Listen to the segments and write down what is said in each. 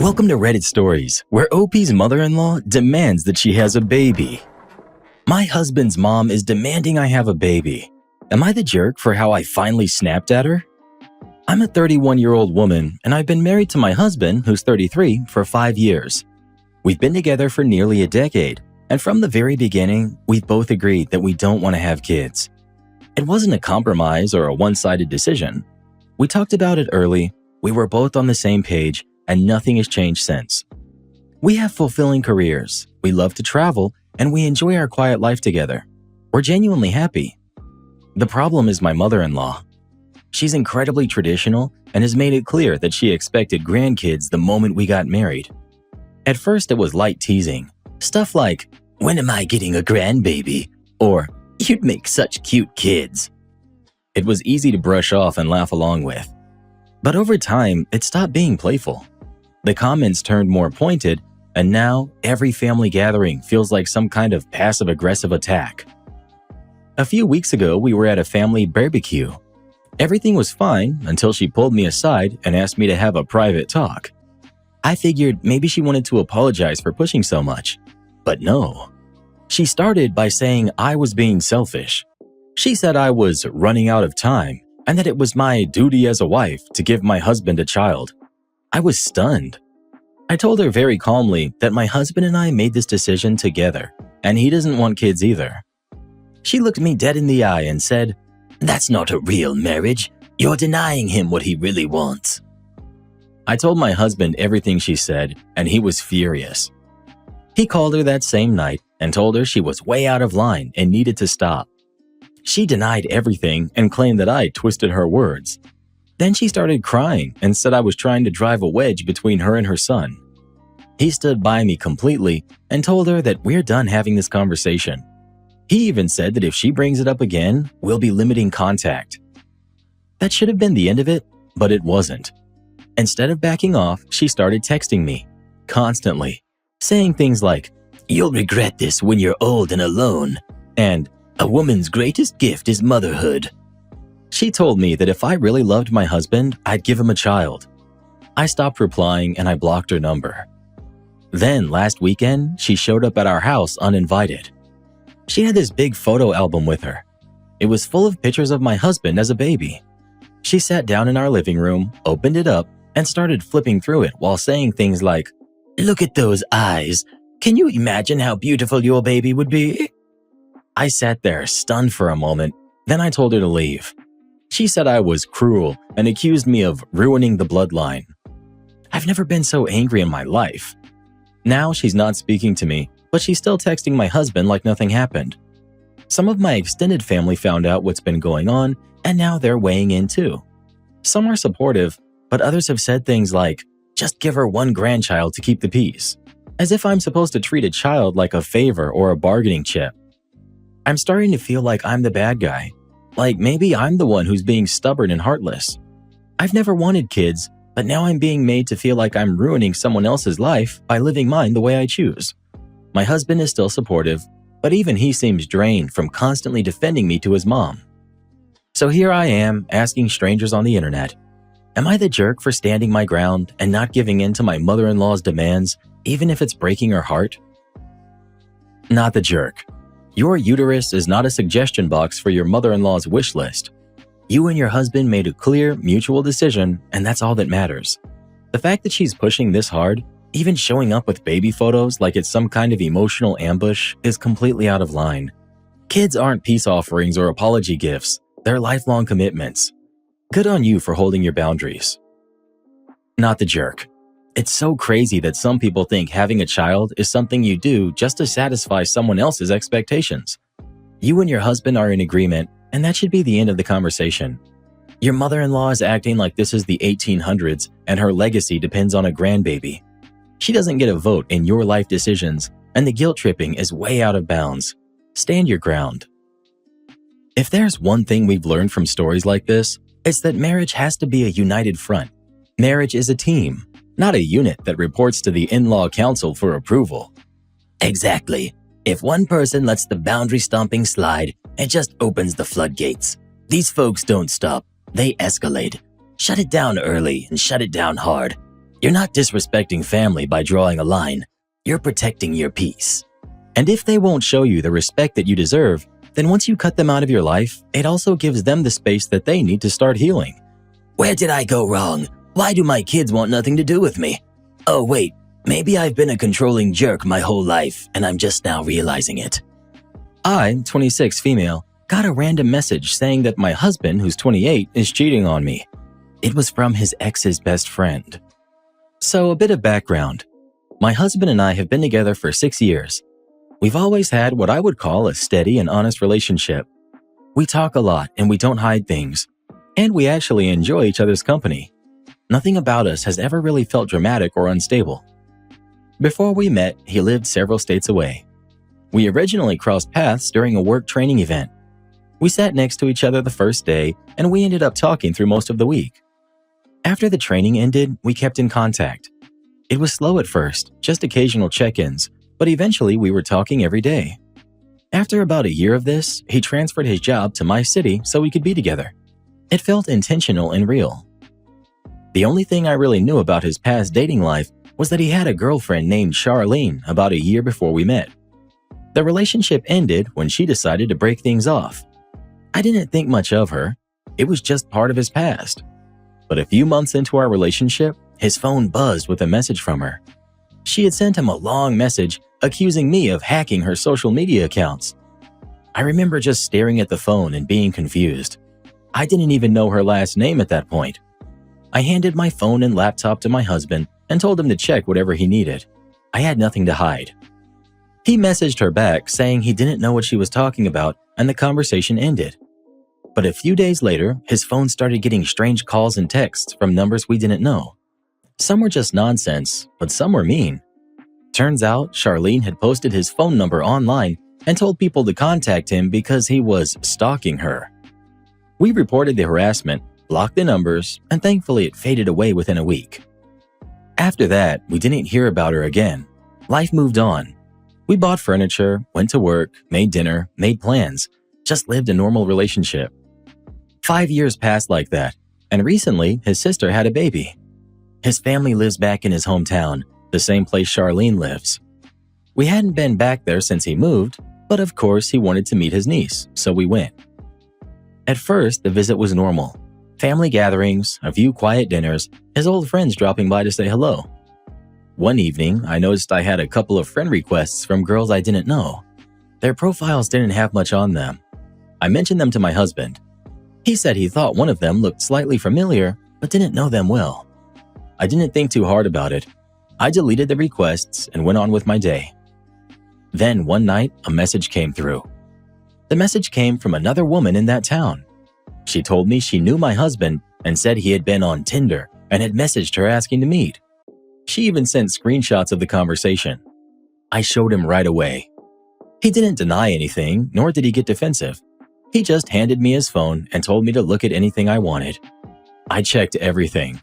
Welcome to Reddit Stories, where OP's mother-in-law demands that she has a baby. My husband's mom is demanding I have a baby. Am I the jerk for how I finally snapped at her? I'm a 31-year-old woman, and I've been married to my husband, who's 33, for 5 years. We've been together for nearly a decade, and from the very beginning, we've both agreed that we don't want to have kids. It wasn't a compromise or a one-sided decision. We talked about it early, we were both on the same page, and nothing has changed since. We have fulfilling careers, we love to travel, and we enjoy our quiet life together. We're genuinely happy. The problem is my mother-in-law. She's incredibly traditional and has made it clear that she expected grandkids the moment we got married. At first it was light teasing, stuff like, "When am I getting a grandbaby?" or "You'd make such cute kids." It was easy to brush off and laugh along with. But over time, it stopped being playful. The comments turned more pointed, and now every family gathering feels like some kind of passive-aggressive attack. A few weeks ago, we were at a family barbecue. Everything was fine until she pulled me aside and asked me to have a private talk. I figured maybe she wanted to apologize for pushing so much, but no. She started by saying I was being selfish. She said I was running out of time and that it was my duty as a wife to give my husband a child. I was stunned. I told her very calmly that my husband and I made this decision together, and he doesn't want kids either. She looked me dead in the eye and said, "That's not a real marriage. You're denying him what he really wants." I told my husband everything she said, and he was furious. He called her that same night and told her she was way out of line and needed to stop. She denied everything and claimed that I twisted her words. Then she started crying and said I was trying to drive a wedge between her and her son. He stood by me completely and told her that we're done having this conversation. He even said that if she brings it up again, we'll be limiting contact. That should have been the end of it, but it wasn't. Instead of backing off, she started texting me, constantly, saying things like, "You'll regret this when you're old and alone," and "A woman's greatest gift is motherhood." She told me that if I really loved my husband, I'd give him a child. I stopped replying and I blocked her number. Then, last weekend, she showed up at our house uninvited. She had this big photo album with her. It was full of pictures of my husband as a baby. She sat down in our living room, opened it up, and started flipping through it while saying things like, "Look at those eyes. Can you imagine how beautiful your baby would be?" I sat there stunned for a moment, then I told her to leave. She said I was cruel and accused me of ruining the bloodline. I've never been so angry in my life. Now she's not speaking to me, but she's still texting my husband like nothing happened. Some of my extended family found out what's been going on, and now they're weighing in too. Some are supportive, but others have said things like, "Just give her one grandchild to keep the peace," as if I'm supposed to treat a child like a favor or a bargaining chip. I'm starting to feel like I'm the bad guy. Like maybe I'm the one who's being stubborn and heartless. I've never wanted kids, but now I'm being made to feel like I'm ruining someone else's life by living mine the way I choose. My husband is still supportive, but even he seems drained from constantly defending me to his mom. So here I am asking strangers on the internet, am I the jerk for standing my ground and not giving in to my mother-in-law's demands, even if it's breaking her heart? Not the jerk. Your uterus is not a suggestion box for your mother-in-law's wish list. You and your husband made a clear, mutual decision, and that's all that matters. The fact that she's pushing this hard, even showing up with baby photos like it's some kind of emotional ambush, is completely out of line. Kids aren't peace offerings or apology gifts. They're lifelong commitments. Good on you for holding your boundaries. Not the jerk. It's so crazy that some people think having a child is something you do just to satisfy someone else's expectations. You and your husband are in agreement, and that should be the end of the conversation. Your mother-in-law is acting like this is the 1800s and her legacy depends on a grandbaby. She doesn't get a vote in your life decisions, and the guilt tripping is way out of bounds. Stand your ground. If there's one thing we've learned from stories like this, it's that marriage has to be a united front. Marriage is a team, not a unit that reports to the in-law council for approval. Exactly. If one person lets the boundary stomping slide, it just opens the floodgates. These folks don't stop. They escalate. Shut it down early and shut it down hard. You're not disrespecting family by drawing a line. You're protecting your peace. And if they won't show you the respect that you deserve, then once you cut them out of your life, it also gives them the space that they need to start healing. Where did I go wrong? Why do my kids want nothing to do with me? Oh wait, maybe I've been a controlling jerk my whole life and I'm just now realizing it. I, 26 female, got a random message saying that my husband, who's 28, is cheating on me. It was from his ex's best friend. So a bit of background. My husband and I have been together for 6 years. We've always had what I would call a steady and honest relationship. We talk a lot and we don't hide things. And we actually enjoy each other's company. Nothing about us has ever really felt dramatic or unstable. Before we met, he lived several states away. We originally crossed paths during a work training event. We sat next to each other the first day and we ended up talking through most of the week. After the training ended, we kept in contact. It was slow at first, just occasional check-ins, but eventually we were talking every day. After about a year of this, he transferred his job to my city so we could be together. It felt intentional and real. The only thing I really knew about his past dating life was that he had a girlfriend named Charlene about a year before we met. The relationship ended when she decided to break things off. I didn't think much of her. It was just part of his past. But a few months into our relationship, his phone buzzed with a message from her. She had sent him a long message accusing me of hacking her social media accounts. I remember just staring at the phone and being confused. I didn't even know her last name at that point. I handed my phone and laptop to my husband and told him to check whatever he needed. I had nothing to hide. He messaged her back saying he didn't know what she was talking about and the conversation ended. But a few days later, his phone started getting strange calls and texts from numbers we didn't know. Some were just nonsense, but some were mean. Turns out, Charlene had posted his phone number online and told people to contact him because he was stalking her. We reported the harassment, blocked the numbers, and thankfully it faded away within a week. After that, we didn't hear about her again. Life moved on. We bought furniture, went to work, made dinner, made plans, just lived a normal relationship. 5 years passed like that, and recently his sister had a baby. His family lives back in his hometown, the same place Charlene lives. We hadn't been back there since he moved, but of course he wanted to meet his niece, so we went. At first, the visit was normal. Family gatherings, a few quiet dinners, his old friends dropping by to say hello. One evening, I noticed I had a couple of friend requests from girls I didn't know. Their profiles didn't have much on them. I mentioned them to my husband. He said he thought one of them looked slightly familiar, but didn't know them well. I didn't think too hard about it. I deleted the requests and went on with my day. Then one night, a message came through. The message came from another woman in that town. She told me she knew my husband and said he had been on Tinder and had messaged her asking to meet. She even sent screenshots of the conversation. I showed him right away. He didn't deny anything, nor did he get defensive. He just handed me his phone and told me to look at anything I wanted. I checked everything.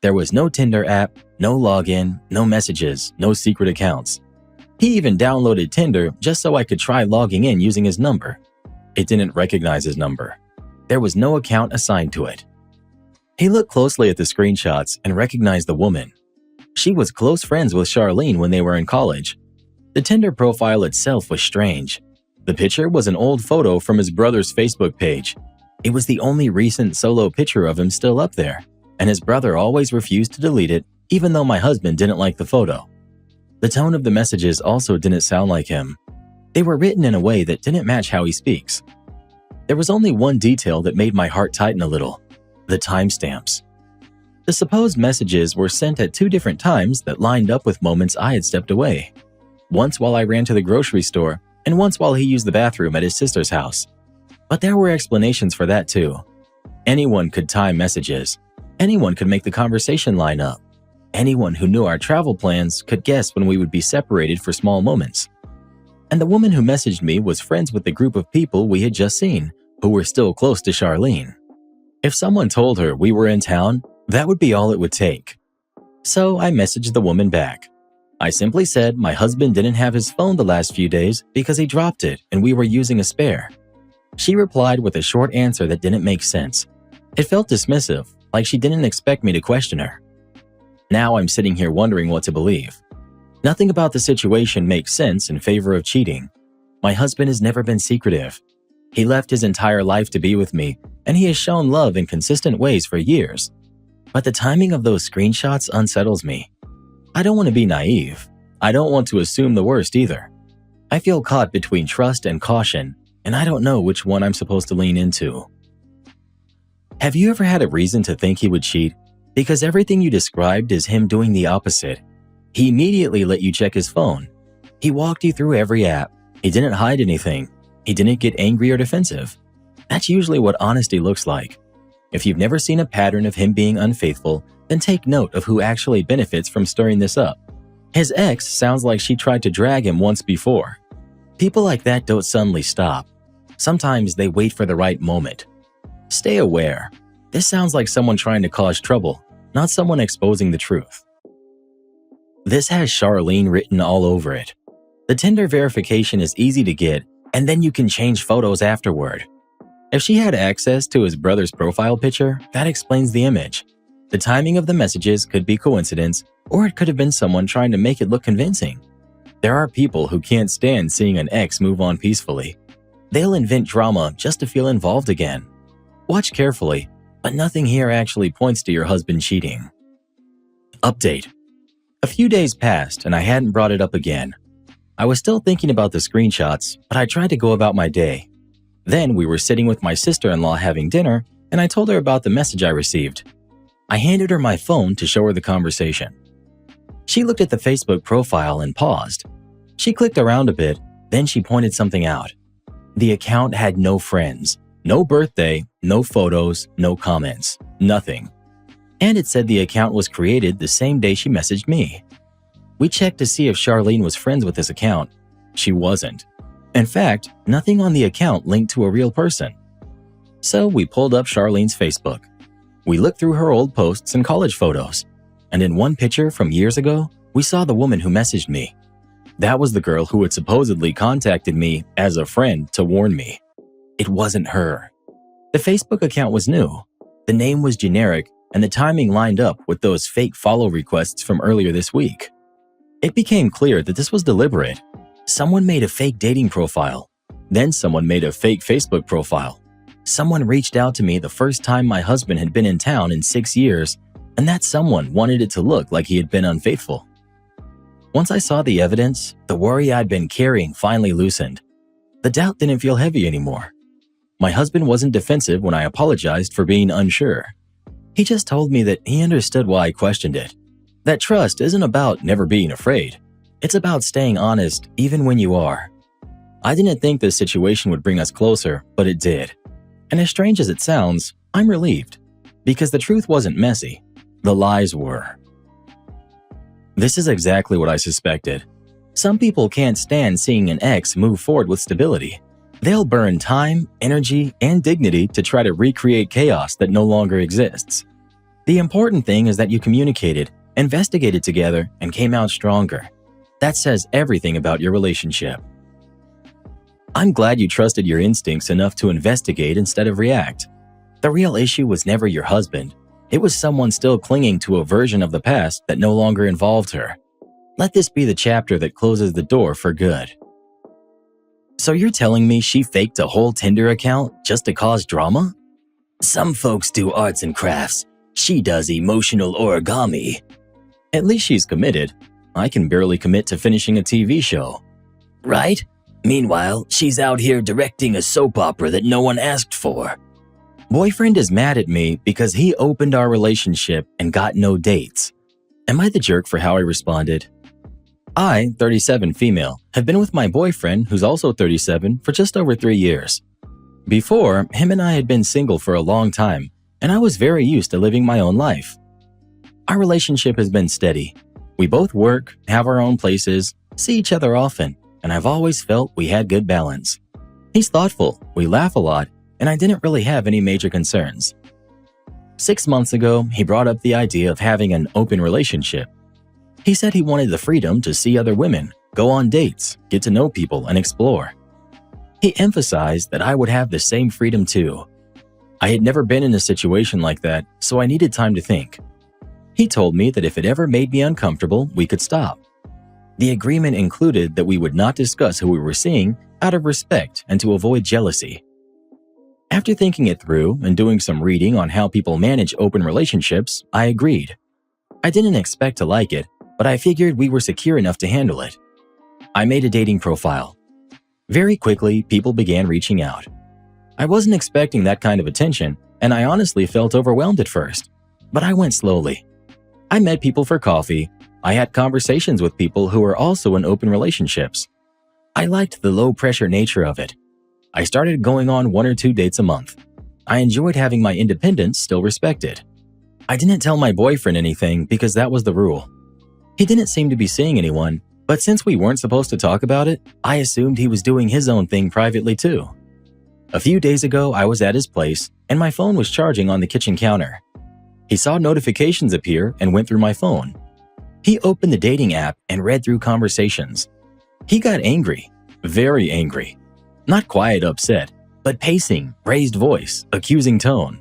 There was no Tinder app, no login, no messages, no secret accounts. He even downloaded Tinder just so I could try logging in using his number. It didn't recognize his number. There was no account assigned to it. He looked closely at the screenshots and recognized the woman. She was close friends with Charlene when they were in college. The Tinder profile itself was strange. The picture was an old photo from his brother's Facebook page. It was the only recent solo picture of him still up there, and his brother always refused to delete it, even though my husband didn't like the photo. The tone of the messages also didn't sound like him. They were written in a way that didn't match how he speaks. There was only one detail that made my heart tighten a little: the timestamps. The supposed messages were sent at 2 different times that lined up with moments I had stepped away. Once while I ran to the grocery store, and once while he used the bathroom at his sister's house. But there were explanations for that too. Anyone could time messages. Anyone could make the conversation line up. Anyone who knew our travel plans could guess when we would be separated for small moments. And the woman who messaged me was friends with the group of people we had just seen, who were still close to Charlene. If someone told her we were in town, that would be all it would take. So I messaged the woman back. I simply said my husband didn't have his phone the last few days because he dropped it and we were using a spare. She replied with a short answer that didn't make sense. It felt dismissive, like she didn't expect me to question her. Now I'm sitting here wondering what to believe. Nothing about the situation makes sense in favor of cheating. My husband has never been secretive. He left his entire life to be with me, and he has shown love in consistent ways for years. But the timing of those screenshots unsettles me. I don't want to be naive. I don't want to assume the worst either. I feel caught between trust and caution, and I don't know which one I'm supposed to lean into. Have you ever had a reason to think he would cheat? Because everything you described is him doing the opposite. He immediately let you check his phone. He walked you through every app. He didn't hide anything. He didn't get angry or defensive. That's usually what honesty looks like. If you've never seen a pattern of him being unfaithful, then take note of who actually benefits from stirring this up. His ex sounds like she tried to drag him once before. People like that don't suddenly stop. Sometimes they wait for the right moment. Stay aware. This sounds like someone trying to cause trouble, not someone exposing the truth. This has Charlene written all over it. The Tinder verification is easy to get, and then you can change photos afterward. If she had access to his brother's profile picture, that explains the image. The timing of the messages could be coincidence, or it could have been someone trying to make it look convincing. There are people who can't stand seeing an ex move on peacefully. They'll invent drama just to feel involved again. Watch carefully, but nothing here actually points to your husband cheating. Update. A few days passed and I hadn't brought it up again. I was still thinking about the screenshots, but I tried to go about my day. Then we were sitting with my sister-in-law having dinner, and I told her about the message I received. I handed her my phone to show her the conversation. She looked at the Facebook profile and paused. She clicked around a bit, then she pointed something out. The account had no friends, no birthday, no photos, no comments, nothing. And it said the account was created the same day she messaged me. We checked to see if Charlene was friends with this account. She wasn't. In fact, nothing on the account linked to a real person. So we pulled up Charlene's Facebook. We looked through her old posts and college photos. And in one picture from years ago, we saw the woman who messaged me. That was the girl who had supposedly contacted me as a friend to warn me. It wasn't her. The Facebook account was new. The name was generic, and the timing lined up with those fake follow requests from earlier this week. It became clear that this was deliberate. Someone made a fake dating profile. Then someone made a fake Facebook profile. Someone reached out to me the first time my husband had been in town in 6 years, and that someone wanted it to look like he had been unfaithful. Once I saw the evidence, the worry I'd been carrying finally loosened. The doubt didn't feel heavy anymore. My husband wasn't defensive when I apologized for being unsure. He just told me that he understood why I questioned it. That trust isn't about never being afraid. It's about staying honest even when you are. I didn't think this situation would bring us closer, but it did. And as strange as it sounds, I'm relieved. Because the truth wasn't messy. The lies were. This is exactly what I suspected. Some people can't stand seeing an ex move forward with stability. They'll burn time, energy, and dignity to try to recreate chaos that no longer exists. The important thing is that you communicated, investigated together, and came out stronger. That says everything about your relationship. I'm glad you trusted your instincts enough to investigate instead of react. The real issue was never your husband. It was someone still clinging to a version of the past that no longer involved her. Let this be the chapter that closes the door for good. So you're telling me she faked a whole Tinder account just to cause drama? Some folks do arts and crafts. She does emotional origami. At least she's committed. I can barely commit to finishing a TV show. Right? Meanwhile, she's out here directing a soap opera that no one asked for. Boyfriend is mad at me because he opened our relationship and got no dates. Am I the jerk for how I responded? I, 37 female, have been with my boyfriend, who's also 37, for just over 3 years. Before, him and I had been single for a long time, and I was very used to living my own life. Our relationship has been steady. We both work, have our own places, see each other often, and I've always felt we had good balance. He's thoughtful, we laugh a lot, and I didn't really have any major concerns. 6 months ago, he brought up the idea of having an open relationship. He said he wanted the freedom to see other women, go on dates, get to know people, and explore. He emphasized that I would have the same freedom too. I had never been in a situation like that, so I needed time to think. He told me that if it ever made me uncomfortable, we could stop. The agreement included that we would not discuss who we were seeing out of respect and to avoid jealousy. After thinking it through and doing some reading on how people manage open relationships, I agreed. I didn't expect to like it, but I figured we were secure enough to handle it. I made a dating profile. Very quickly, people began reaching out. I wasn't expecting that kind of attention, and I honestly felt overwhelmed at first, but I went slowly. I met people for coffee. I had conversations with people who were also in open relationships. I liked the low-pressure nature of it. I started going on 1 or 2 dates a month. I enjoyed having my independence still respected. I didn't tell my boyfriend anything because that was the rule. He didn't seem to be seeing anyone, but since we weren't supposed to talk about it, I assumed he was doing his own thing privately too. A few days ago, I was at his place, and my phone was charging on the kitchen counter. He saw notifications appear and went through my phone. He opened the dating app and read through conversations. He got angry, very angry. Not quiet upset, but pacing, raised voice, accusing tone.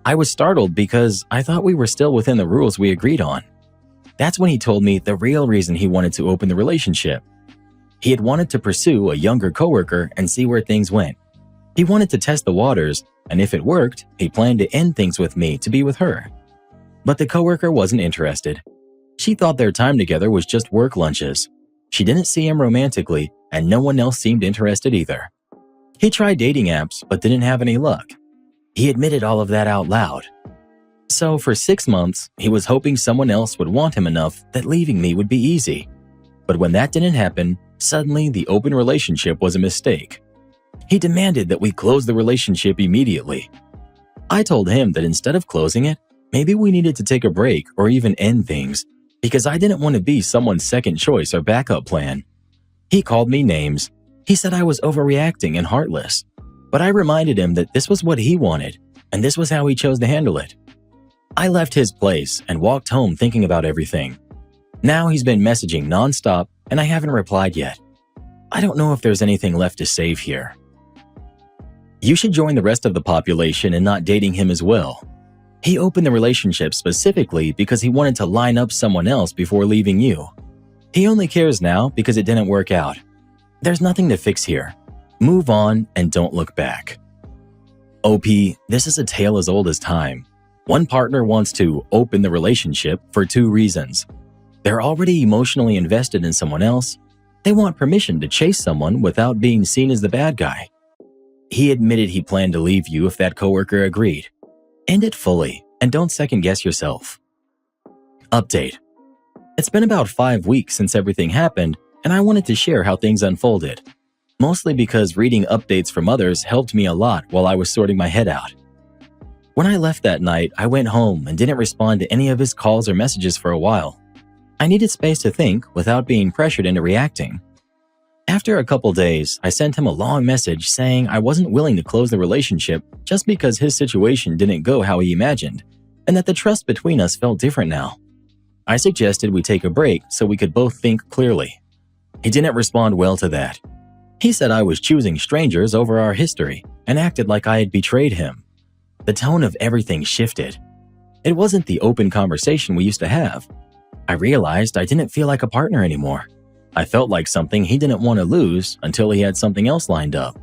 I was startled because I thought we were still within the rules we agreed on. That's when he told me the real reason he wanted to open the relationship. He had wanted to pursue a younger coworker and see where things went. He wanted to test the waters, and if it worked, he planned to end things with me to be with her. But the coworker wasn't interested. She thought their time together was just work lunches. She didn't see him romantically, and no one else seemed interested either. He tried dating apps but didn't have any luck. He admitted all of that out loud. So for 6 months, he was hoping someone else would want him enough that leaving me would be easy. But when that didn't happen, suddenly the open relationship was a mistake. He demanded that we close the relationship immediately. I told him that instead of closing it, maybe we needed to take a break or even end things, because I didn't want to be someone's second choice or backup plan. He called me names. He said I was overreacting and heartless. But I reminded him that this was what he wanted, and this was how he chose to handle it. I left his place and walked home thinking about everything. Now he's been messaging nonstop, and I haven't replied yet. I don't know if there's anything left to save here. You should join the rest of the population in not dating him as well. He opened the relationship specifically because he wanted to line up someone else before leaving you. He only cares now because it didn't work out. There's nothing to fix here. Move on and don't look back. OP, this is a tale as old as time. One partner wants to open the relationship for 2 reasons. They're already emotionally invested in someone else. They want permission to chase someone without being seen as the bad guy. He admitted he planned to leave you if that coworker agreed. End it fully and don't second guess yourself. Update. It's been about 5 weeks since everything happened, and I wanted to share how things unfolded. Mostly because reading updates from others helped me a lot while I was sorting my head out. When I left that night, I went home and didn't respond to any of his calls or messages for a while. I needed space to think without being pressured into reacting. After a couple days, I sent him a long message saying I wasn't willing to close the relationship just because his situation didn't go how he imagined, and that the trust between us felt different now. I suggested we take a break so we could both think clearly. He didn't respond well to that. He said I was choosing strangers over our history and acted like I had betrayed him. The tone of everything shifted. It wasn't the open conversation we used to have. I realized I didn't feel like a partner anymore. I felt like something he didn't want to lose until he had something else lined up.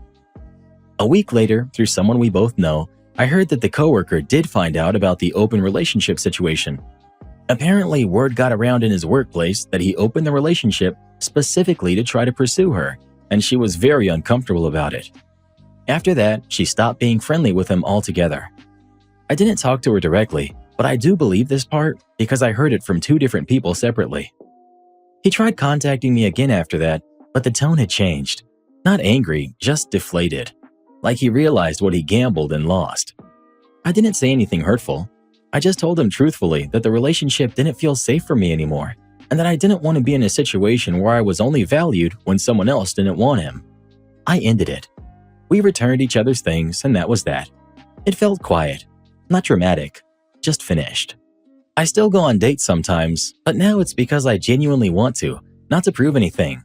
A week later, through someone we both know, I heard that the coworker did find out about the open relationship situation. Apparently, word got around in his workplace that he opened the relationship specifically to try to pursue her, and she was very uncomfortable about it. After that, she stopped being friendly with him altogether. I didn't talk to her directly, but I do believe this part because I heard it from 2 different people separately. He tried contacting me again after that, but the tone had changed. Not angry, just deflated. Like he realized what he gambled and lost. I didn't say anything hurtful. I just told him truthfully that the relationship didn't feel safe for me anymore, and that I didn't want to be in a situation where I was only valued when someone else didn't want him. I ended it. We returned each other's things, and that was that. It felt quiet, not dramatic, just finished. I still go on dates sometimes, but now it's because I genuinely want to, not to prove anything.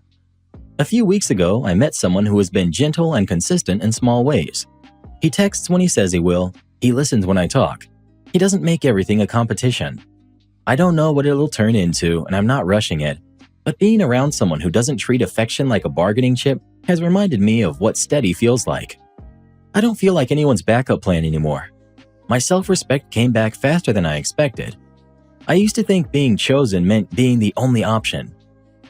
A few weeks ago, I met someone who has been gentle and consistent in small ways. He texts when he says he will, he listens when I talk. He doesn't make everything a competition. I don't know what it'll turn into, and I'm not rushing it, but being around someone who doesn't treat affection like a bargaining chip has reminded me of what steady feels like. I don't feel like anyone's backup plan anymore. My self-respect came back faster than I expected. I used to think being chosen meant being the only option.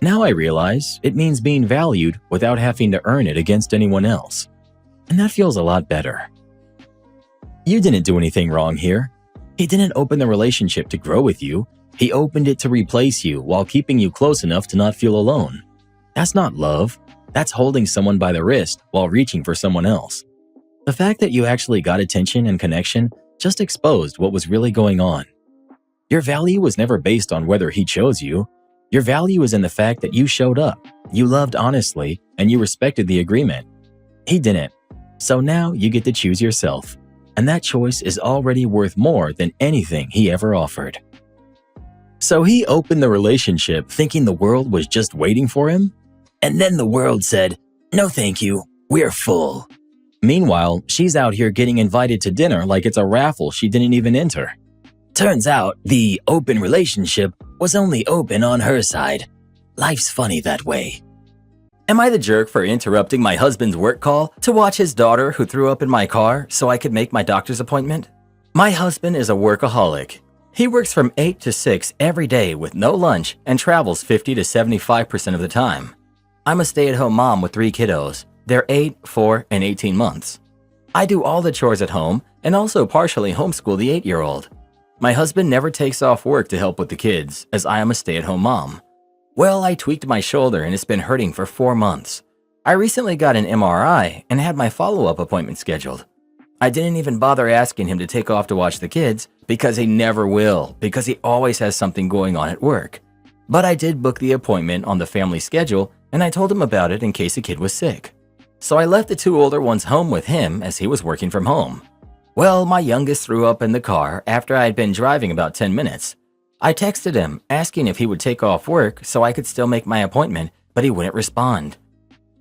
Now I realize it means being valued without having to earn it against anyone else. And that feels a lot better. You didn't do anything wrong here. He didn't open the relationship to grow with you. He opened it to replace you while keeping you close enough to not feel alone. That's not love. That's holding someone by the wrist while reaching for someone else. The fact that you actually got attention and connection just exposed what was really going on. Your value was never based on whether he chose you. Your value is in the fact that you showed up, you loved honestly, and you respected the agreement. He didn't. So now you get to choose yourself. And that choice is already worth more than anything he ever offered. So he opened the relationship thinking the world was just waiting for him? And then the world said, "No thank you, we're full." Meanwhile, she's out here getting invited to dinner like it's a raffle she didn't even enter. Turns out the open relationship was only open on her side. Life's funny that way. Am I the jerk for interrupting my husband's work call to watch his daughter who threw up in my car so I could make my doctor's appointment? My husband is a workaholic. He works from 8 to 6 every day with no lunch and travels 50 to 75% of the time. I'm a stay-at-home mom with 3 kiddos. They're 8, 4, and 18 months. I do all the chores at home and also partially homeschool the 8-year-old. My husband never takes off work to help with the kids, as I am a stay-at-home mom. Well, I tweaked my shoulder and it's been hurting for 4 months. I recently got an MRI and had my follow-up appointment scheduled. I didn't even bother asking him to take off to watch the kids because he never will, because he always has something going on at work. But I did book the appointment on the family schedule and I told him about it in case a kid was sick. So I left the 2 older ones home with him as he was working from home. Well, my youngest threw up in the car after I had been driving about 10 minutes. I texted him asking if he would take off work so I could still make my appointment, but he wouldn't respond.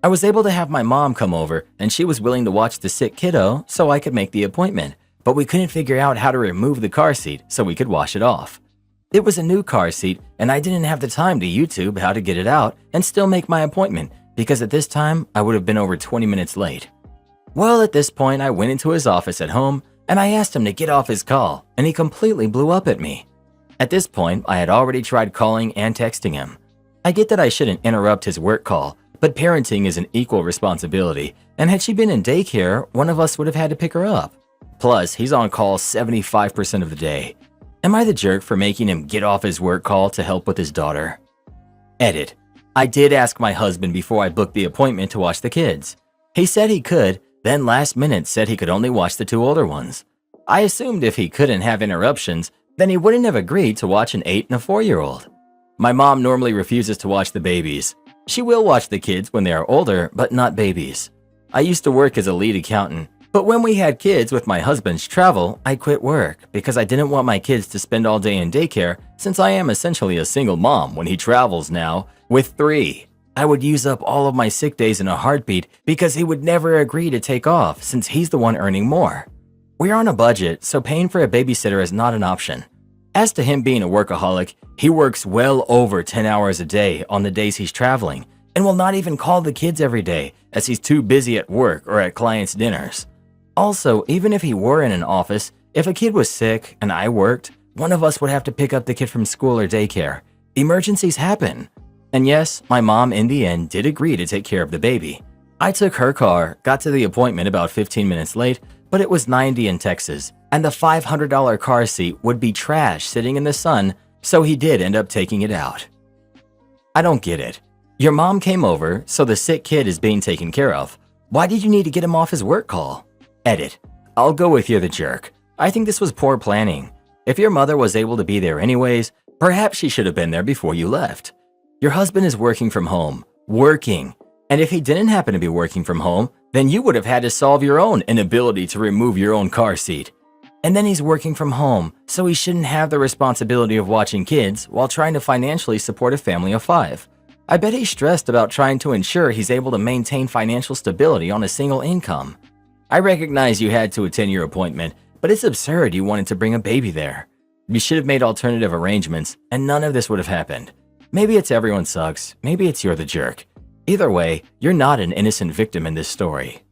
I was able to have my mom come over and she was willing to watch the sick kiddo so I could make the appointment, but we couldn't figure out how to remove the car seat so we could wash it off. It was a new car seat and I didn't have the time to YouTube how to get it out and still make my appointment because at this time I would have been over 20 minutes late. Well, at this point I went into his office at home and I asked him to get off his call and he completely blew up at me. At this point, I had already tried calling and texting him. I get that I shouldn't interrupt his work call, but parenting is an equal responsibility, and had she been in daycare, one of us would have had to pick her up. Plus, he's on call 75% of the day. Am I the jerk for making him get off his work call to help with his daughter? Edit. I did ask my husband before I booked the appointment to watch the kids. He said he could, then last minute said he could only watch the 2 older ones. I assumed if he couldn't have interruptions, then he wouldn't have agreed to watch an 8 and a 4-year-old. My mom normally refuses to watch the babies. She will watch the kids when they are older, but not babies. I used to work as a lead accountant, but when we had kids with my husband's travel, I quit work because I didn't want my kids to spend all day in daycare since I am essentially a single mom when he travels now with 3. I would use up all of my sick days in a heartbeat because he would never agree to take off since he's the one earning more. We're on a budget, so paying for a babysitter is not an option. As to him being a workaholic, he works well over 10 hours a day on the days he's traveling and will not even call the kids every day as he's too busy at work or at clients' dinners. Also, even if he were in an office, if a kid was sick and I worked, one of us would have to pick up the kid from school or daycare. Emergencies happen. And yes, my mom in the end did agree to take care of the baby. I took her car, got to the appointment about 15 minutes late, but it was 90 in Texas, and the $500 car seat would be trash sitting in the sun, so he did end up taking it out. I don't get it. Your mom came over, so the sick kid is being taken care of. Why did you need to get him off his work call? Edit. I'll go with you're the jerk. I think this was poor planning. If your mother was able to be there anyways, perhaps she should have been there before you left. Your husband is working from home. Working. And if he didn't happen to be working from home, then you would have had to solve your own inability to remove your own car seat. And then he's working from home, so he shouldn't have the responsibility of watching kids while trying to financially support a family of 5. I bet he's stressed about trying to ensure he's able to maintain financial stability on a single income. I recognize you had to attend your appointment, but it's absurd you wanted to bring a baby there. You should have made alternative arrangements, and none of this would have happened. Maybe it's everyone sucks, maybe it's you're the jerk. Either way, you're not an innocent victim in this story.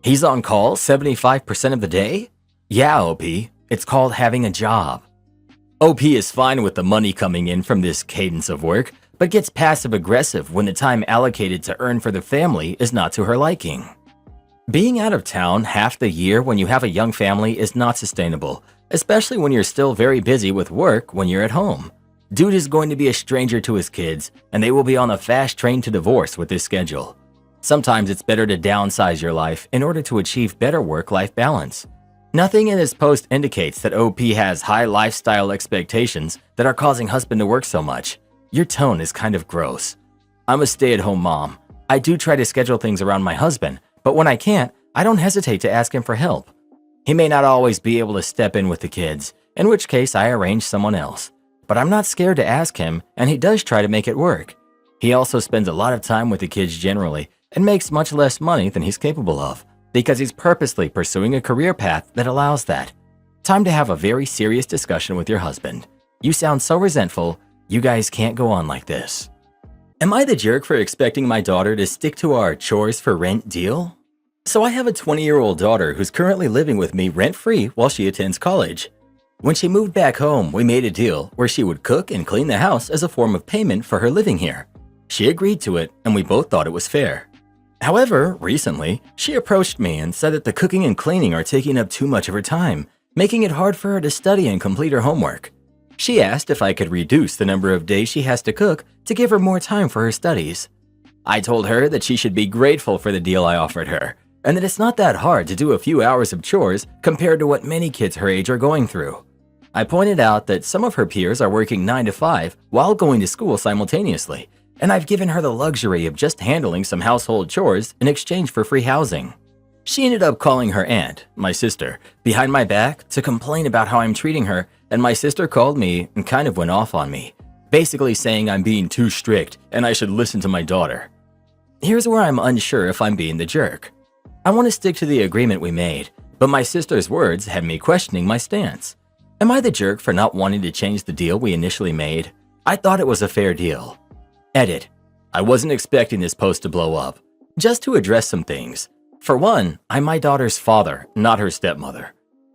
He's on call 75% of the day? Yeah, OP, it's called having a job. OP is fine with the money coming in from this cadence of work, but gets passive-aggressive when the time allocated to earn for the family is not to her liking. Being out of town half the year when you have a young family is not sustainable, especially when you're still very busy with work when you're at home. Dude is going to be a stranger to his kids, and they will be on a fast train to divorce with this schedule. Sometimes it's better to downsize your life in order to achieve better work-life balance. Nothing in this post indicates that OP has high lifestyle expectations that are causing husband to work so much. Your tone is kind of gross. I'm a stay-at-home mom. I do try to schedule things around my husband, but when I can't, I don't hesitate to ask him for help. He may not always be able to step in with the kids, in which case I arrange someone else. But I'm not scared to ask him, and he does try to make it work. He also spends a lot of time with the kids generally, and makes much less money than he's capable of, because he's purposely pursuing a career path that allows that. Time to have a very serious discussion with your husband. You sound so resentful, you guys can't go on like this. Am I the jerk for expecting my daughter to stick to our chores for rent deal? So I have a 20-year-old daughter who's currently living with me rent-free while she attends college. When she moved back home, we made a deal where she would cook and clean the house as a form of payment for her living here. She agreed to it, and we both thought it was fair. However, recently, she approached me and said that the cooking and cleaning are taking up too much of her time, making it hard for her to study and complete her homework. She asked if I could reduce the number of days she has to cook to give her more time for her studies. I told her that she should be grateful for the deal I offered her, and that it's not that hard to do a few hours of chores compared to what many kids her age are going through. I pointed out that some of her peers are working 9 to 5 while going to school simultaneously, and I've given her the luxury of just handling some household chores in exchange for free housing. She ended up calling her aunt, my sister, behind my back to complain about how I'm treating her, and my sister called me and kind of went off on me, basically saying I'm being too strict and I should listen to my daughter. Here's where I'm unsure if I'm being the jerk. I want to stick to the agreement we made, but my sister's words had me questioning my stance. Am I the jerk for not wanting to change the deal we initially made? I thought it was a fair deal. Edit. I wasn't expecting this post to blow up. Just to address some things. For one, I'm my daughter's father, not her stepmother.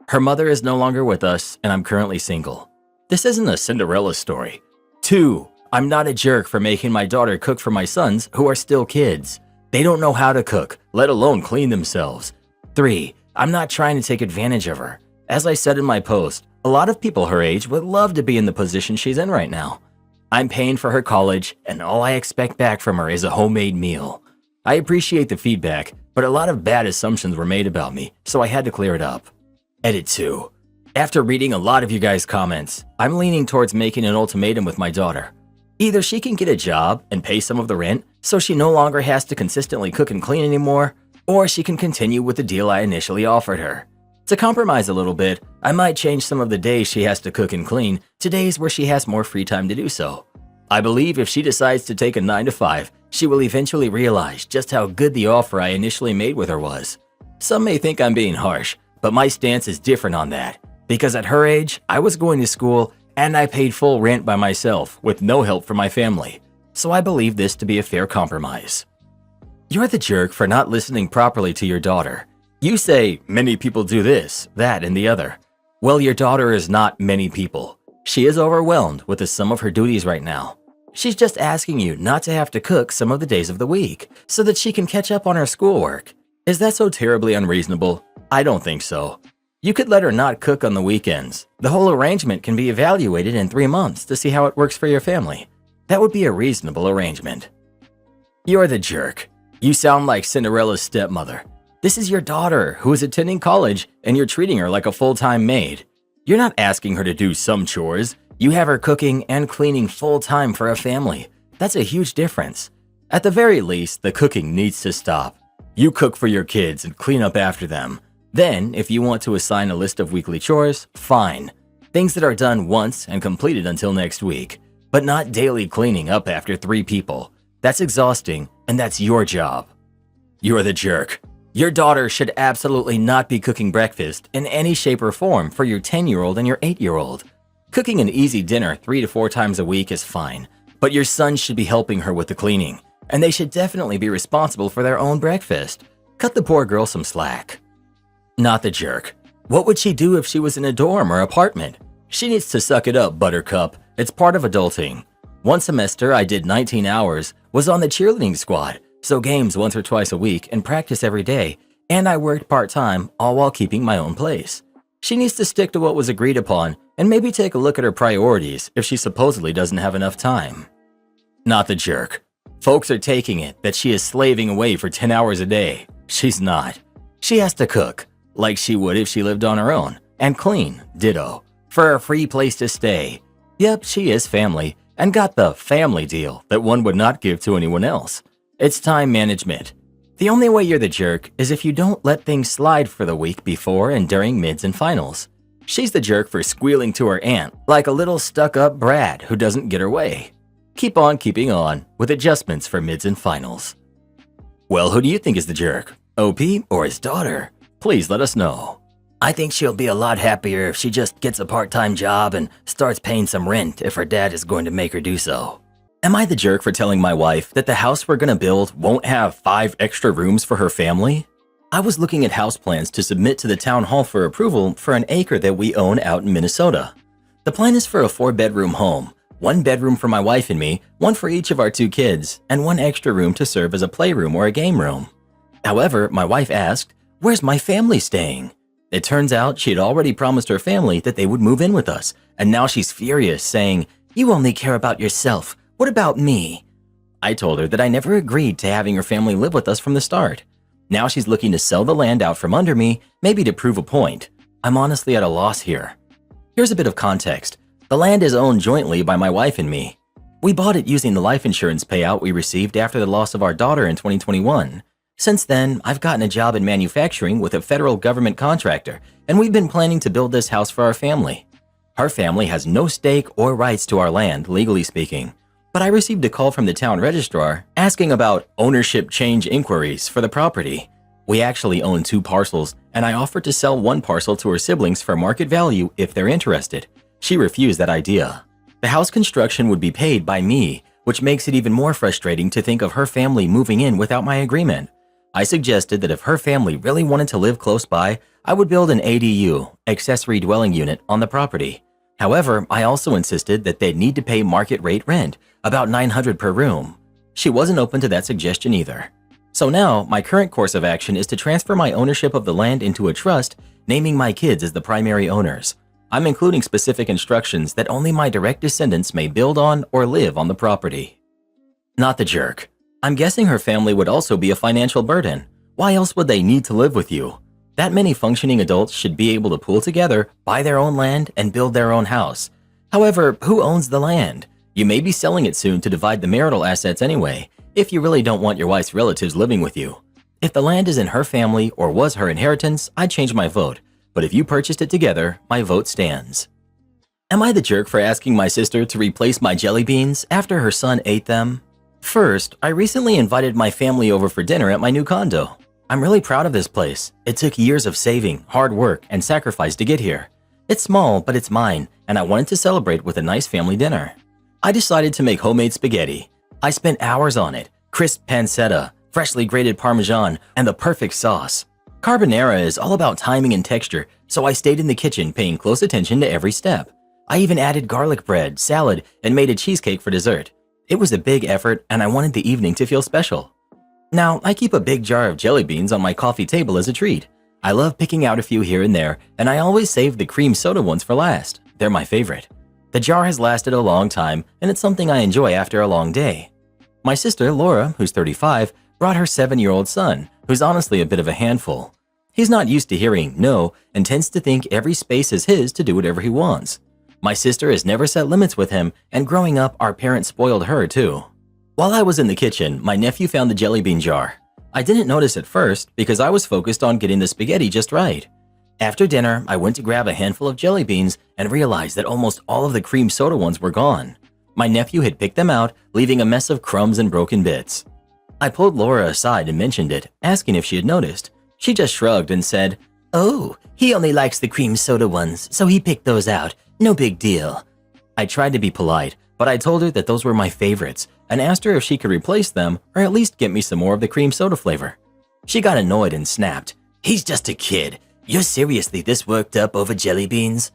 Her mother is no longer with us, and I'm currently single. This isn't a Cinderella story. 2, I'm not a jerk for making my daughter cook for my sons who are still kids. They don't know how to cook, let alone clean themselves. 3, I'm not trying to take advantage of her. As I said in my post, a lot of people her age would love to be in the position she's in right now. I'm paying for her college, and all I expect back from her is a homemade meal. I appreciate the feedback, but a lot of bad assumptions were made about me, so I had to clear it up. Edit 2. After reading a lot of you guys' comments, I'm leaning towards making an ultimatum with my daughter. Either she can get a job and pay some of the rent so she no longer has to consistently cook and clean anymore, or she can continue with the deal I initially offered her. To compromise a little bit, I might change some of the days she has to cook and clean to days where she has more free time to do so. I believe if she decides to take a 9 to 5, she will eventually realize just how good the offer I initially made with her was. Some may think I'm being harsh, but my stance is different on that, because at her age, I was going to school and I paid full rent by myself with no help from my family, so I believe this to be a fair compromise. You're the jerk for not listening properly to your daughter. You say, many people do this, that, and the other. Well, your daughter is not many people. She is overwhelmed with the sum of her duties right now. She's just asking you not to have to cook some of the days of the week so that she can catch up on her schoolwork. Is that so terribly unreasonable? I don't think so. You could let her not cook on the weekends. The whole arrangement can be evaluated in 3 months to see how it works for your family. That would be a reasonable arrangement. You're the jerk. You sound like Cinderella's stepmother. This is your daughter who is attending college and you're treating her like a full-time maid. You're not asking her to do some chores. You have her cooking and cleaning full-time for a family. That's a huge difference. At the very least, the cooking needs to stop. You cook for your kids and clean up after them. Then, if you want to assign a list of weekly chores, fine. Things that are done once and completed until next week, but not daily cleaning up after 3 people. That's exhausting, and that's your job. You're the jerk. Your daughter should absolutely not be cooking breakfast in any shape or form for your 10-year-old and your 8-year-old. Cooking an easy dinner 3 to 4 times a week is fine, but your son should be helping her with the cleaning, and they should definitely be responsible for their own breakfast. Cut the poor girl some slack. Not the jerk. What would she do if she was in a dorm or apartment? She needs to suck it up, Buttercup. It's part of adulting. One semester I did 19 hours, was on the cheerleading squad, so games once or twice a week and practice every day, and I worked part-time, all while keeping my own place. She needs to stick to what was agreed upon and maybe take a look at her priorities if she supposedly doesn't have enough time. Not the jerk. Folks are taking it that she is slaving away for 10 hours a day. She's not. She has to cook, like she would if she lived on her own, and clean, ditto, for a free place to stay. Yep, she is family, and got the family deal that one would not give to anyone else. It's time management. The only way you're the jerk is if you don't let things slide for the week before and during mids and finals. She's the jerk for squealing to her aunt like a little stuck-up brat who doesn't get her way. Keep on keeping on with adjustments for mids and finals. Well, who do you think is the jerk? OP or his daughter? Please let us know. I think she'll be a lot happier if she just gets a part-time job and starts paying some rent if her dad is going to make her do so. Am I the jerk for telling my wife that the house we're gonna build won't have 5 extra rooms for her family? I was looking at house plans to submit to the town hall for approval for an acre that we own out in Minnesota. The plan is for a 4-bedroom home, 1 bedroom for my wife and me, 1 for each of our 2 kids, and 1 extra room to serve as a playroom or a game room. However, my wife asked, "Where's my family staying?" It turns out she had already promised her family that they would move in with us, and now she's furious, saying, "You only care about yourself. What about me?" I told her that I never agreed to having her family live with us from the start. Now she's looking to sell the land out from under me, maybe to prove a point. I'm honestly at a loss here. Here's a bit of context. The land is owned jointly by my wife and me. We bought it using the life insurance payout we received after the loss of our daughter in 2021. Since then, I've gotten a job in manufacturing with a federal government contractor, and we've been planning to build this house for our family. Her family has no stake or rights to our land, legally speaking. But I received a call from the town registrar asking about ownership change inquiries for the property. We actually own 2 parcels, and I offered to sell 1 parcel to her siblings for market value if they're interested. She refused that idea. The house construction would be paid by me, which makes it even more frustrating to think of her family moving in without my agreement. I suggested that if her family really wanted to live close by, I would build an ADU, accessory dwelling unit, on the property. However, I also insisted that they'd need to pay market rate rent, about $900 per room. She wasn't open to that suggestion either. So now, my current course of action is to transfer my ownership of the land into a trust, naming my kids as the primary owners. I'm including specific instructions that only my direct descendants may build on or live on the property. Not the jerk. I'm guessing her family would also be a financial burden. Why else would they need to live with you? That many functioning adults should be able to pool together, buy their own land, and build their own house. However, who owns the land? You may be selling it soon to divide the marital assets anyway, if you really don't want your wife's relatives living with you. If the land is in her family or was her inheritance, I'd change my vote. But if you purchased it together, my vote stands. Am I the jerk for asking my sister to replace my jelly beans after her son ate them? First, I recently invited my family over for dinner at my new condo. I'm really proud of this place. It took years of saving, hard work, and sacrifice to get here. It's small, but it's mine, and I wanted to celebrate with a nice family dinner. I decided to make homemade spaghetti. I spent hours on it, crisp pancetta, freshly grated Parmesan, and the perfect sauce. Carbonara is all about timing and texture, so I stayed in the kitchen paying close attention to every step. I even added garlic bread, salad, and made a cheesecake for dessert. It was a big effort, and I wanted the evening to feel special. Now, I keep a big jar of jelly beans on my coffee table as a treat. I love picking out a few here and there, and I always save the cream soda ones for last. They're my favorite. The jar has lasted a long time, and it's something I enjoy after a long day. My sister, Laura, who's 35, brought her 7-year-old son, who's honestly a bit of a handful. He's not used to hearing no and tends to think every space is his to do whatever he wants. My sister has never set limits with him, and growing up, our parents spoiled her too. While I was in the kitchen, my nephew found the jelly bean jar. I didn't notice at first because I was focused on getting the spaghetti just right. After dinner, I went to grab a handful of jelly beans and realized that almost all of the cream soda ones were gone. My nephew had picked them out, leaving a mess of crumbs and broken bits. I pulled Laura aside and mentioned it, asking if she had noticed. She just shrugged and said, "Oh, he only likes the cream soda ones, so he picked those out. No big deal. I tried to be polite, but I told her that those were my favorites and asked her if she could replace them or at least get me some more of the cream soda flavor. She got annoyed and snapped, "He's just a kid. You're seriously this worked up over jelly beans?"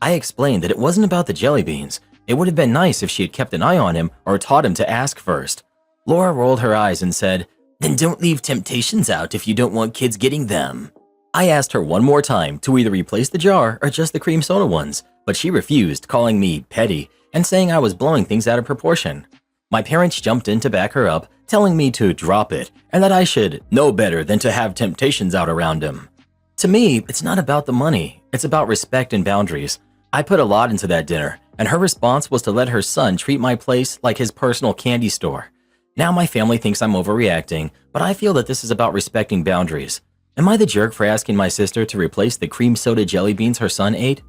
I explained that it wasn't about the jelly beans. It would have been nice if she had kept an eye on him or taught him to ask first. Laura rolled her eyes and said, "Then don't leave temptations out if you don't want kids getting them." I asked her one more time to either replace the jar or just the cream soda ones, but she refused, calling me petty and saying I was blowing things out of proportion. My parents jumped in to back her up, telling me to drop it and that I should know better than to have temptations out around him. To me, it's not about the money, it's about respect and boundaries. I put a lot into that dinner, and her response was to let her son treat my place like his personal candy store. Now my family thinks I'm overreacting, but I feel that this is about respecting boundaries. Am I the jerk for asking my sister to replace the cream soda jelly beans her son ate?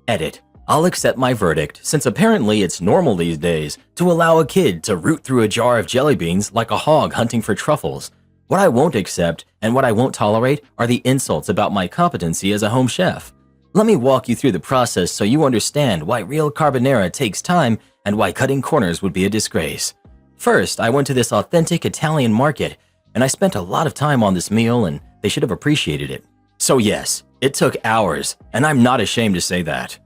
Edit. I'll accept my verdict, since apparently it's normal these days to allow a kid to root through a jar of jelly beans like a hog hunting for truffles. What I won't accept and what I won't tolerate are the insults about my competency as a home chef. Let me walk you through the process so you understand why real carbonara takes time and why cutting corners would be a disgrace. First, I went to this authentic Italian market, and I spent a lot of time on this meal, and they should have appreciated it. So yes, it took hours, and I'm not ashamed to say that.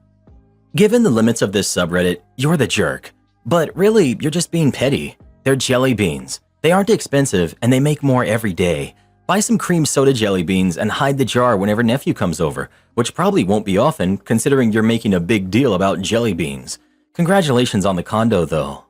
Given the limits of this subreddit, you're the jerk. But really, you're just being petty. They're jelly beans. They aren't expensive, and they make more every day. Buy some cream soda jelly beans and hide the jar whenever nephew comes over, which probably won't be often considering you're making a big deal about jelly beans. Congratulations on the condo though.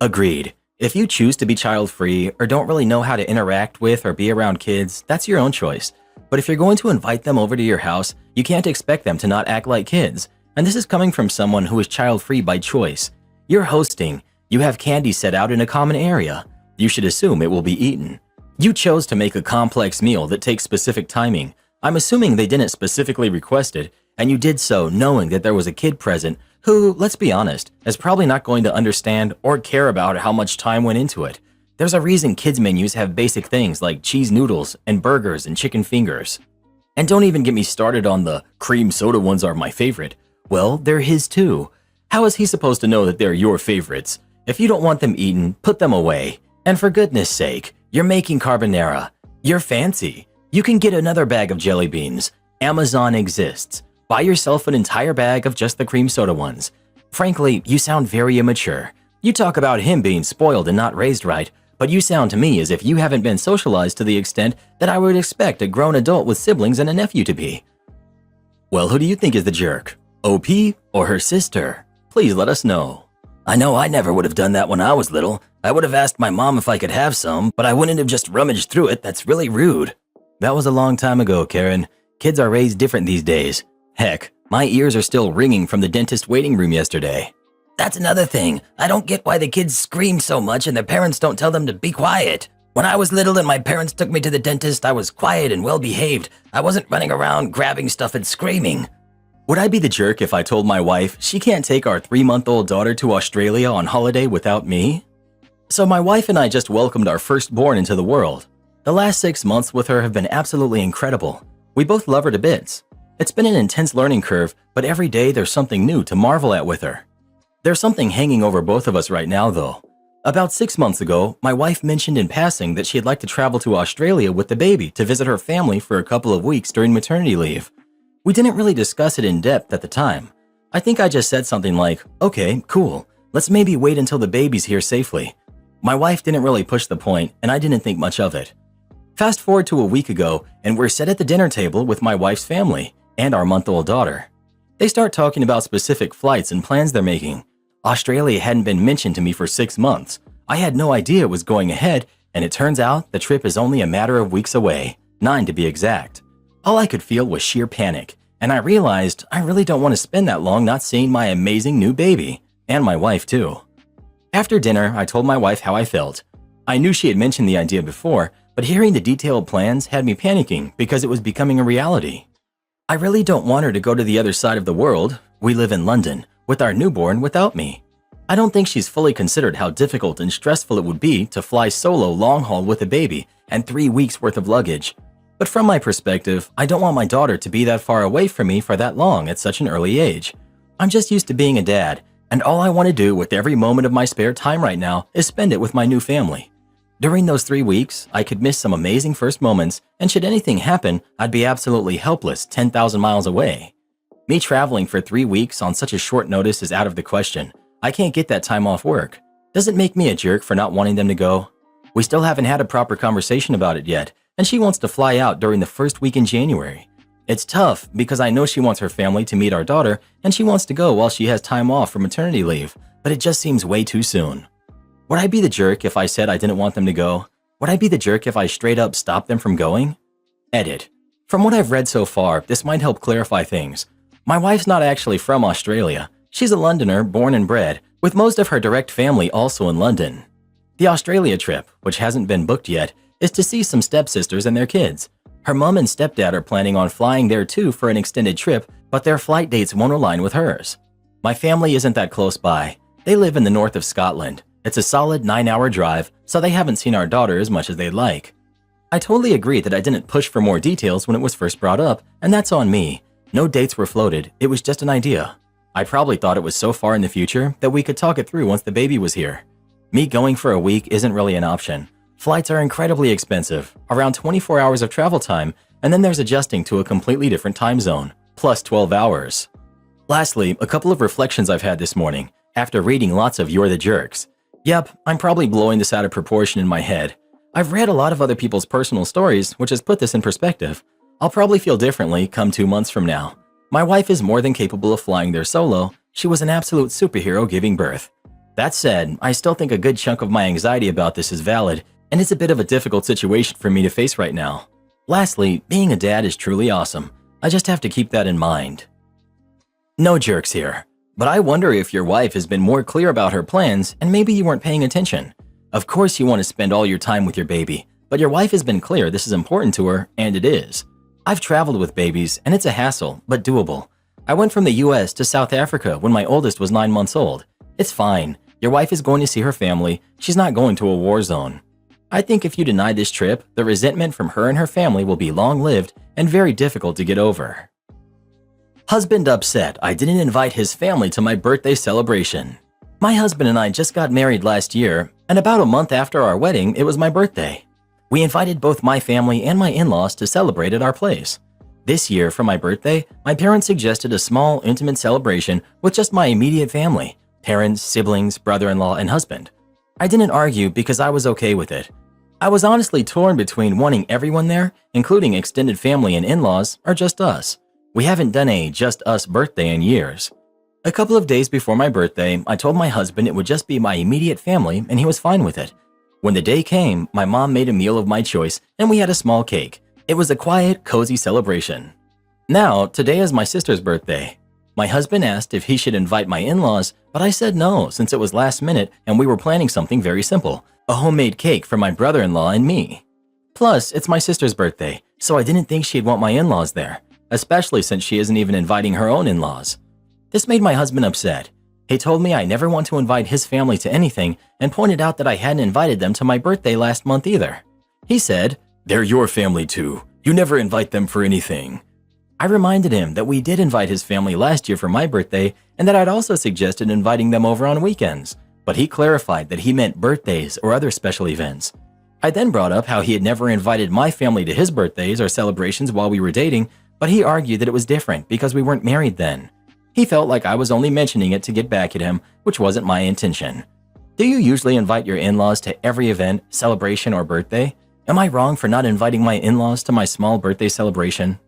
Agreed. If you choose to be child-free or don't really know how to interact with or be around kids, that's your own choice. But if you're going to invite them over to your house, you can't expect them to not act like kids. And this is coming from someone who is child-free by choice. You're hosting. You have candy set out in a common area. You should assume it will be eaten. You chose to make a complex meal that takes specific timing. I'm assuming they didn't specifically request it, and you did so knowing that there was a kid present who, let's be honest, is probably not going to understand or care about how much time went into it. There's a reason kids' menus have basic things like cheese noodles and burgers and chicken fingers. And don't even get me started on the cream soda ones are my favorite. Well, they're his too. How is he supposed to know that they're your favorites? If you don't want them eaten, put them away. And for goodness sake, you're making carbonara. You're fancy. You can get another bag of jelly beans. Amazon exists. Buy yourself an entire bag of just the cream soda ones. Frankly, you sound very immature. You talk about him being spoiled and not raised right, but you sound to me as if you haven't been socialized to the extent that I would expect a grown adult with siblings and a nephew to be. Well, who do you think is the jerk? OP or her sister? Please let us know. I know I never would have done that when I was little. I would have asked my mom if I could have some, but I wouldn't have just rummaged through it. That's really rude. That was a long time ago, Karen. Kids are raised different these days. Heck, my ears are still ringing from the dentist waiting room yesterday. That's another thing. I don't get why the kids scream so much and their parents don't tell them to be quiet. When I was little and my parents took me to the dentist, I was quiet and well behaved. I wasn't running around grabbing stuff and screaming. Would I be the jerk if I told my wife she can't take our 3-month-old daughter to Australia on holiday without me? So my wife and I just welcomed our firstborn into the world. The last 6 months with her have been absolutely incredible. We both love her to bits. It's been an intense learning curve, but every day there's something new to marvel at with her. There's something hanging over both of us right now though. About 6 months ago, my wife mentioned in passing that she'd like to travel to Australia with the baby to visit her family for a couple of weeks during maternity leave. We didn't really discuss it in depth at the time. I think I just said something like, okay, cool, let's maybe wait until the baby's here safely. My wife didn't really push the point, and I didn't think much of it. Fast forward to a week ago, and we're set at the dinner table with my wife's family and our month-old daughter. They start talking about specific flights and plans they're making. Australia hadn't been mentioned to me for 6 months. I had no idea it was going ahead, and it turns out the trip is only a matter of weeks away, 9 to be exact. All I could feel was sheer panic, and I realized I really don't want to spend that long not seeing my amazing new baby, and my wife too. After dinner, I told my wife how I felt. I knew she had mentioned the idea before, but hearing the detailed plans had me panicking because it was becoming a reality. I really don't want her to go to the other side of the world, we live in London, with our newborn without me. I don't think she's fully considered how difficult and stressful it would be to fly solo long haul with a baby and 3 weeks worth of luggage. But from my perspective, I don't want my daughter to be that far away from me for that long at such an early age. I'm just used to being a dad, and all I want to do with every moment of my spare time right now is spend it with my new family. During those 3 weeks, I could miss some amazing first moments, and should anything happen, I'd be absolutely helpless 10,000 miles away. Me traveling for 3 weeks on such a short notice is out of the question. I can't get that time off work. Does it make me a jerk for not wanting them to go? We still haven't had a proper conversation about it yet, and she wants to fly out during the first week in January. It's tough because I know she wants her family to meet our daughter and she wants to go while she has time off for maternity leave, but it just seems way too soon. Would I be the jerk if I said I didn't want them to go? Would I be the jerk if I straight up stopped them from going? Edit. From what I've read so far, this might help clarify things. My wife's not actually from Australia. She's a Londoner born and bred, with most of her direct family also in London. The Australia trip, which hasn't been booked yet, is to see some stepsisters and their kids. Her mom and stepdad are planning on flying there too for an extended trip, but their flight dates won't align with hers. My family isn't that close by. They live in the north of Scotland. It's a solid 9-hour drive, so they haven't seen our daughter as much as they'd like. I totally agree that I didn't push for more details when it was first brought up, and that's on me. No dates were floated, it was just an idea. I probably thought it was so far in the future that we could talk it through once the baby was here. Me going for a week isn't really an option. Flights are incredibly expensive, around 24 hours of travel time, and then there's adjusting to a completely different time zone, plus 12 hours. Lastly, a couple of reflections I've had this morning, after reading lots of You're the Jerks. Yep, I'm probably blowing this out of proportion in my head. I've read a lot of other people's personal stories, which has put this in perspective. I'll probably feel differently come 2 months from now. My wife is more than capable of flying there solo. She was an absolute superhero giving birth. That said, I still think a good chunk of my anxiety about this is valid, and it's a bit of a difficult situation for me to face right now. Lastly, being a dad is truly awesome. I just have to keep that in mind. No jerks here, but I wonder if your wife has been more clear about her plans and maybe you weren't paying attention. Of course you want to spend all your time with your baby, but your wife has been clear this is important to her, and it is. I've traveled with babies, and it's a hassle, but doable. I went from the US to South Africa when my oldest was 9 months old. It's fine. Your wife is going to see her family. She's not going to a war zone. I think if you deny this trip, the resentment from her and her family will be long-lived and very difficult to get over. Husband upset I didn't invite his family to my birthday celebration. My husband and I just got married last year, and about a month after our wedding, it was my birthday. We invited both my family and my in-laws to celebrate at our place. This year, for my birthday, my parents suggested a small, intimate celebration with just my immediate family, parents, siblings, brother-in-law, and husband. I didn't argue because I was okay with it. I was honestly torn between wanting everyone there, including extended family and in-laws, or just us. We haven't done a just us birthday in years. A couple of days before my birthday, I told my husband it would just be my immediate family and he was fine with it. When the day came, my mom made a meal of my choice and we had a small cake. It was a quiet, cozy celebration. Now, today is my sister's birthday. My husband asked if he should invite my in-laws, but I said no since it was last minute and we were planning something very simple, a homemade cake for my brother-in-law and me. Plus, it's my sister's birthday, so I didn't think she'd want my in-laws there, especially since she isn't even inviting her own in-laws. This made my husband upset. He told me I never want to invite his family to anything and pointed out that I hadn't invited them to my birthday last month either. He said, "They're your family too. You never invite them for anything." I reminded him that we did invite his family last year for my birthday and that I'd also suggested inviting them over on weekends, but he clarified that he meant birthdays or other special events. I then brought up how he had never invited my family to his birthdays or celebrations while we were dating, but he argued that it was different because we weren't married then. He felt like I was only mentioning it to get back at him, which wasn't my intention. Do you usually invite your in-laws to every event, celebration, or birthday? Am I wrong for not inviting my in-laws to my small birthday celebration?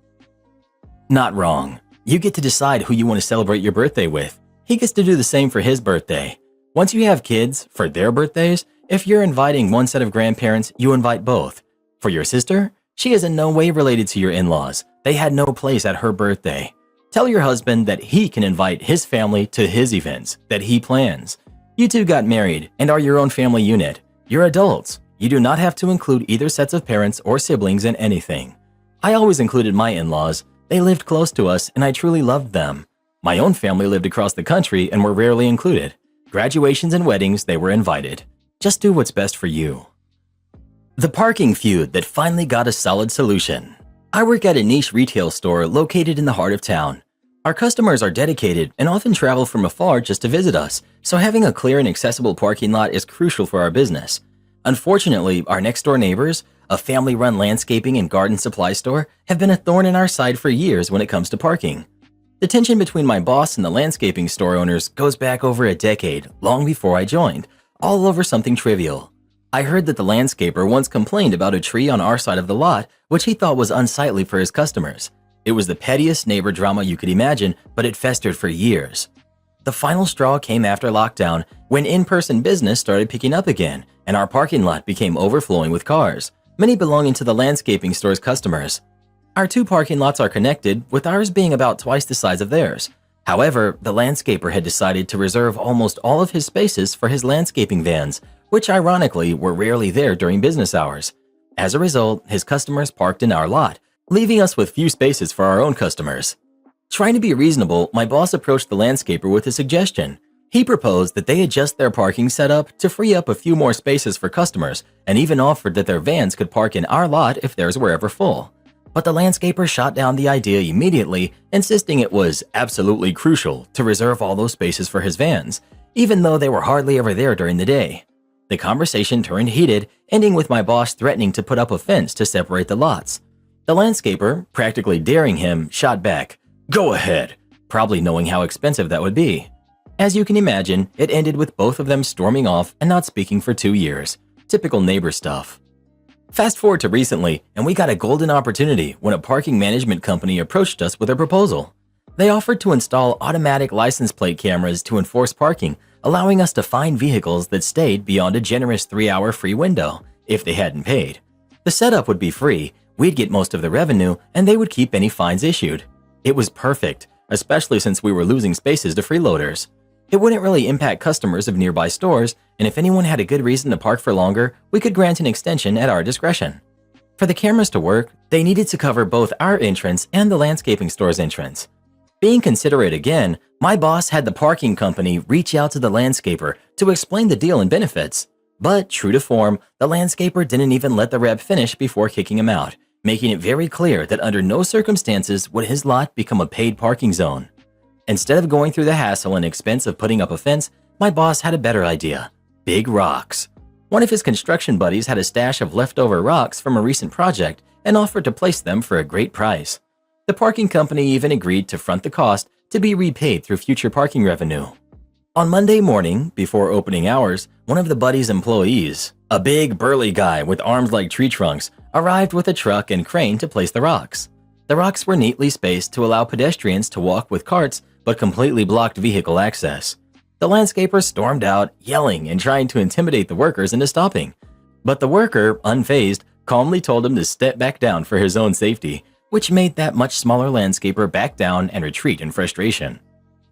Not wrong. You get to decide who you want to celebrate your birthday with. He gets to do the same for his birthday. Once you have kids, for their birthdays, if you're inviting one set of grandparents, you invite both. For your sister, she is in no way related to your in-laws. They had no place at her birthday. Tell your husband that he can invite his family to his events that he plans. You two got married and are your own family unit. You're adults. You do not have to include either sets of parents or siblings in anything. I always included my in-laws. They lived close to us and I truly loved them. My own family lived across the country and were rarely included. Graduations and weddings, they were invited. Just do what's best for you. The parking feud that finally got a solid solution. I work at a niche retail store located in the heart of town. Our customers are dedicated and often travel from afar just to visit us, so having a clear and accessible parking lot is crucial for our business. Unfortunately, our next-door neighbors, a family-run landscaping and garden supply store, have been a thorn in our side for years when it comes to parking. The tension between my boss and the landscaping store owners goes back over a decade, long before I joined, all over something trivial. I heard that the landscaper once complained about a tree on our side of the lot, which he thought was unsightly for his customers. It was the pettiest neighbor drama you could imagine, but it festered for years. The final straw came after lockdown, when in-person business started picking up again, and our parking lot became overflowing with cars, many belonging to the landscaping store's customers. Our two parking lots are connected, with ours being about twice the size of theirs. However, the landscaper had decided to reserve almost all of his spaces for his landscaping vans, which ironically were rarely there during business hours. As a result, his customers parked in our lot, leaving us with few spaces for our own customers. Trying to be reasonable, my boss approached the landscaper with a suggestion. He proposed that they adjust their parking setup to free up a few more spaces for customers, and even offered that their vans could park in our lot if theirs were ever full. But the landscaper shot down the idea immediately, insisting it was absolutely crucial to reserve all those spaces for his vans, even though they were hardly ever there during the day. The conversation turned heated, ending with my boss threatening to put up a fence to separate the lots. The landscaper, practically daring him, shot back, "Go ahead," probably knowing how expensive that would be. As you can imagine, it ended with both of them storming off and not speaking for 2 years. Typical neighbor stuff. Fast forward to recently, and we got a golden opportunity when a parking management company approached us with a proposal. They offered to install automatic license plate cameras to enforce parking, allowing us to find vehicles that stayed beyond a generous 3-hour free window, if they hadn't paid. The setup would be free, we'd get most of the revenue, and they would keep any fines issued. It was perfect, especially since we were losing spaces to freeloaders. It wouldn't really impact customers of nearby stores, and if anyone had a good reason to park for longer, we could grant an extension at our discretion. For the cameras to work, they needed to cover both our entrance and the landscaping store's entrance. Being considerate again, my boss had the parking company reach out to the landscaper to explain the deal and benefits. But true to form, the landscaper didn't even let the rep finish before kicking him out, making it very clear that under no circumstances would his lot become a paid parking zone. Instead of going through the hassle and expense of putting up a fence, my boss had a better idea: big rocks. One of his construction buddies had a stash of leftover rocks from a recent project and offered to place them for a great price. The parking company even agreed to front the cost to be repaid through future parking revenue. On Monday morning, before opening hours, one of the buddy's employees, a big burly guy with arms like tree trunks, arrived with a truck and crane to place the rocks. The rocks were neatly spaced to allow pedestrians to walk with carts, but completely blocked vehicle access. The landscaper stormed out, yelling and trying to intimidate the workers into stopping. But the worker, unfazed, calmly told him to step back down for his own safety, which made that much smaller landscaper back down and retreat in frustration.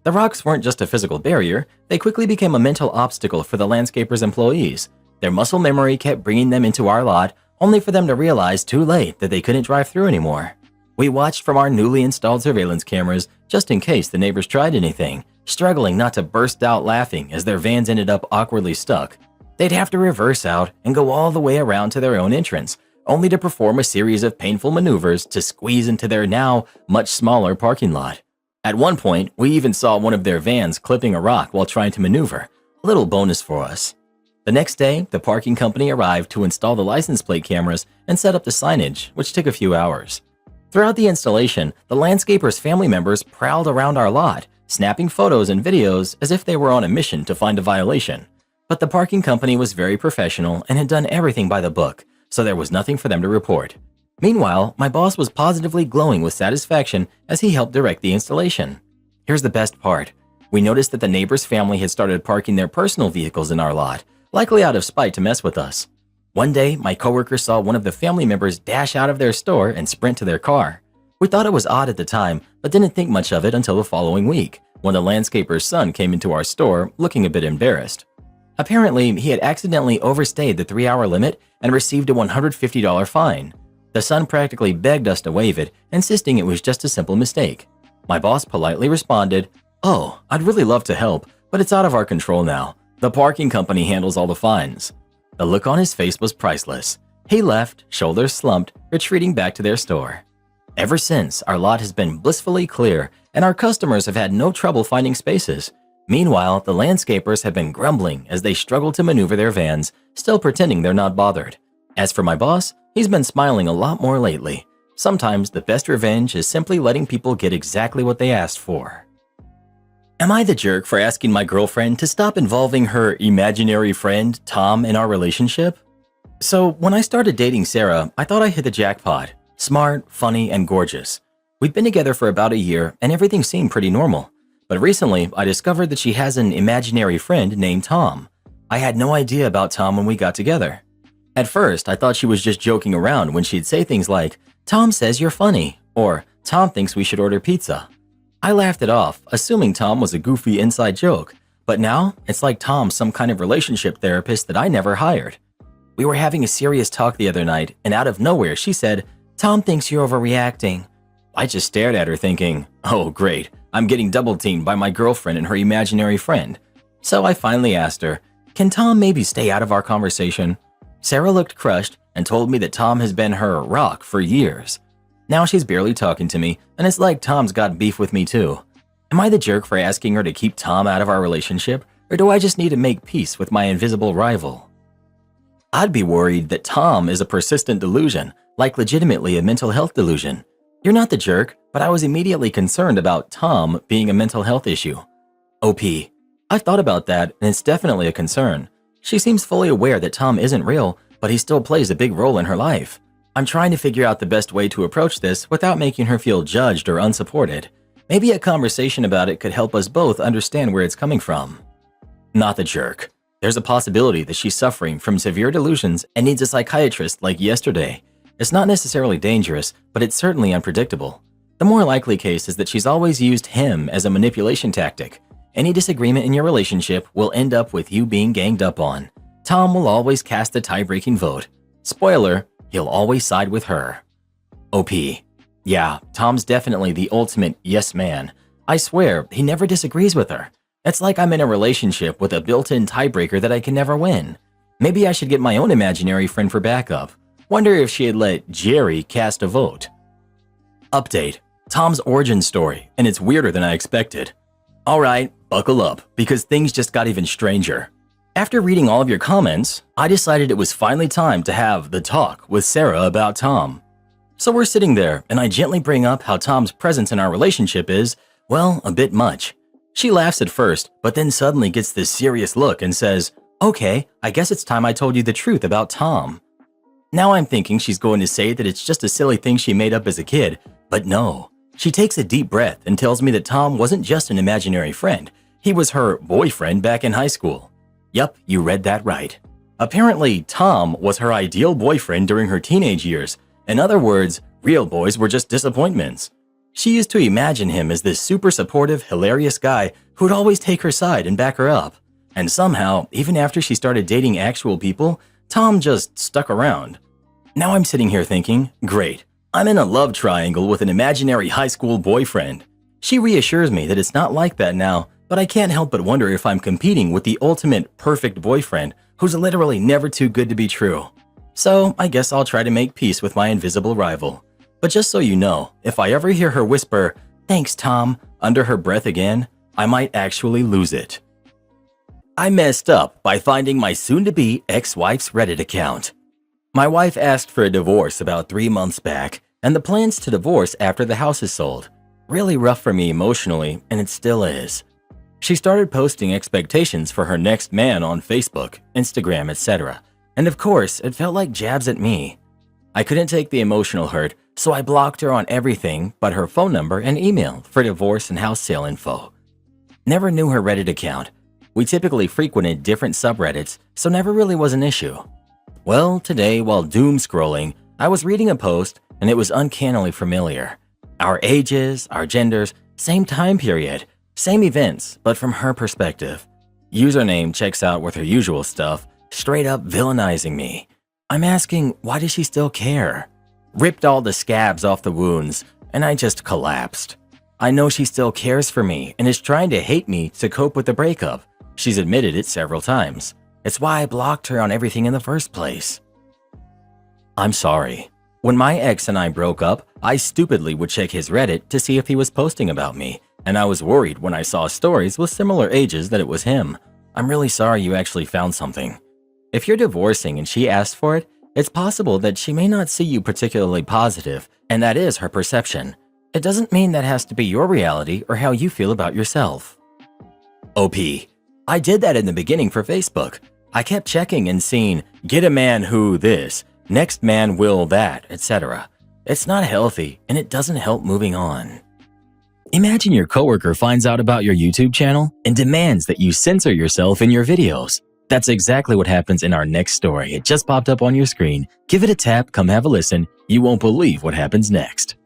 The rocks weren't just a physical barrier, they quickly became a mental obstacle for the landscaper's employees. Their muscle memory kept bringing them into our lot, only for them to realize too late that they couldn't drive through anymore. We watched from our newly installed surveillance cameras just in case the neighbors tried anything, struggling not to burst out laughing as their vans ended up awkwardly stuck. They'd have to reverse out and go all the way around to their own entrance, only to perform a series of painful maneuvers to squeeze into their now much smaller parking lot. At one point, we even saw one of their vans clipping a rock while trying to maneuver, a little bonus for us. The next day, the parking company arrived to install the license plate cameras and set up the signage, which took a few hours. Throughout the installation, the landscaper's family members prowled around our lot, snapping photos and videos as if they were on a mission to find a violation. But the parking company was very professional and had done everything by the book, so there was nothing for them to report. Meanwhile, my boss was positively glowing with satisfaction as he helped direct the installation. Here's the best part. We noticed that the neighbor's family had started parking their personal vehicles in our lot, likely out of spite to mess with us. One day, my coworker saw one of the family members dash out of their store and sprint to their car. We thought it was odd at the time, but didn't think much of it until the following week, when the landscaper's son came into our store looking a bit embarrassed. Apparently, he had accidentally overstayed the 3-hour limit and received a $150 fine. The son practically begged us to waive it, insisting it was just a simple mistake. My boss politely responded, "Oh, I'd really love to help, but it's out of our control now. The parking company handles all the fines." The look on his face was priceless. He left, shoulders slumped, retreating back to their store. Ever since, our lot has been blissfully clear, and our customers have had no trouble finding spaces. Meanwhile, the landscapers have been grumbling as they struggle to maneuver their vans, still pretending they're not bothered. As for my boss, he's been smiling a lot more lately. Sometimes the best revenge is simply letting people get exactly what they asked for. Am I the jerk for asking my girlfriend to stop involving her imaginary friend, Tom, in our relationship? So, when I started dating Sarah, I thought I hit the jackpot. Smart, funny, and gorgeous. We'd been together for about a year, and everything seemed pretty normal. But recently, I discovered that she has an imaginary friend named Tom. I had no idea about Tom when we got together. At first, I thought she was just joking around when she'd say things like, "Tom says you're funny," or "Tom thinks we should order pizza." I laughed it off, assuming Tom was a goofy inside joke, but now it's like Tom's some kind of relationship therapist that I never hired. We were having a serious talk the other night, and out of nowhere she said, "Tom thinks you're overreacting." I just stared at her thinking, oh great, I'm getting double-teamed by my girlfriend and her imaginary friend. So I finally asked her, can Tom maybe stay out of our conversation? Sarah looked crushed and told me that Tom has been her rock for years. Now she's barely talking to me, and it's like Tom's got beef with me too. Am I the jerk for asking her to keep Tom out of our relationship, or do I just need to make peace with my invisible rival? I'd be worried that Tom is a persistent delusion, like legitimately a mental health delusion. You're not the jerk, but I was immediately concerned about Tom being a mental health issue. OP. I've thought about that, and it's definitely a concern. She seems fully aware that Tom isn't real, but he still plays a big role in her life. I'm trying to figure out the best way to approach this without making her feel judged or unsupported. Maybe a conversation about it could help us both understand where it's coming from. Not the jerk. There's a possibility that she's suffering from severe delusions and needs a psychiatrist like yesterday. It's not necessarily dangerous, but it's certainly unpredictable. The more likely case is that she's always used him as a manipulation tactic. Any disagreement in your relationship will end up with you being ganged up on. Tom will always cast the tie-breaking vote. Spoiler, he'll always side with her. OP. Yeah, Tom's definitely the ultimate yes man. I swear, he never disagrees with her. It's like I'm in a relationship with a built-in tiebreaker that I can never win. Maybe I should get my own imaginary friend for backup. Wonder if she had let Jerry cast a vote. Update. Tom's origin story, and it's weirder than I expected. Alright, buckle up, because things just got even stranger. After reading all of your comments, I decided it was finally time to have the talk with Sarah about Tom. So we're sitting there, and I gently bring up how Tom's presence in our relationship is, well, a bit much. She laughs at first, but then suddenly gets this serious look and says, okay, I guess it's time I told you the truth about Tom. Now I'm thinking she's going to say that it's just a silly thing she made up as a kid, but no. She takes a deep breath and tells me that Tom wasn't just an imaginary friend, he was her boyfriend back in high school. Yup, you read that right. Apparently, Tom was her ideal boyfriend during her teenage years. In other words, real boys were just disappointments. She used to imagine him as this super supportive, hilarious guy who'd always take her side and back her up. And somehow, even after she started dating actual people, Tom just stuck around. Now I'm sitting here thinking, great, I'm in a love triangle with an imaginary high school boyfriend. She reassures me that it's not like that now, but I can't help but wonder if I'm competing with the ultimate perfect boyfriend who's literally never too good to be true. So I guess I'll try to make peace with my invisible rival. But just so you know, if I ever hear her whisper, "Thanks, Tom," under her breath again, I might actually lose it. I messed up by finding my soon-to-be ex-wife's Reddit account. My wife asked for a divorce about 3 months back, and the plans to divorce after the house is sold. Really rough for me emotionally, and it still is. She started posting expectations for her next man on Facebook, Instagram, etc. And of course, it felt like jabs at me. I couldn't take the emotional hurt, so I blocked her on everything but her phone number and email for divorce and house sale info. Never knew her Reddit account. We typically frequented different subreddits, so never really was an issue. Well, today, while doom scrolling, I was reading a post and it was uncannily familiar. Our ages, our genders, same time period, same events, but from her perspective. Username checks out with her usual stuff, straight up villainizing me. I'm asking, why does she still care? Ripped all the scabs off the wounds, and I just collapsed. I know she still cares for me and is trying to hate me to cope with the breakup. She's admitted it several times. It's why I blocked her on everything in the first place. I'm sorry. When my ex and I broke up, I stupidly would check his Reddit to see if he was posting about me, and I was worried when I saw stories with similar ages that it was him. I'm really sorry you actually found something. If you're divorcing and she asked for it, it's possible that she may not see you particularly positive, and that is her perception. It doesn't mean that has to be your reality or how you feel about yourself. OP. I did that in the beginning for Facebook. I kept checking and seeing, get a man who this, next man will that, etc. It's not healthy and it doesn't help moving on. Imagine your coworker finds out about your YouTube channel and demands that you censor yourself in your videos. That's exactly what happens in our next story. It just popped up on your screen. Give it a tap, come have a listen. You won't believe what happens next.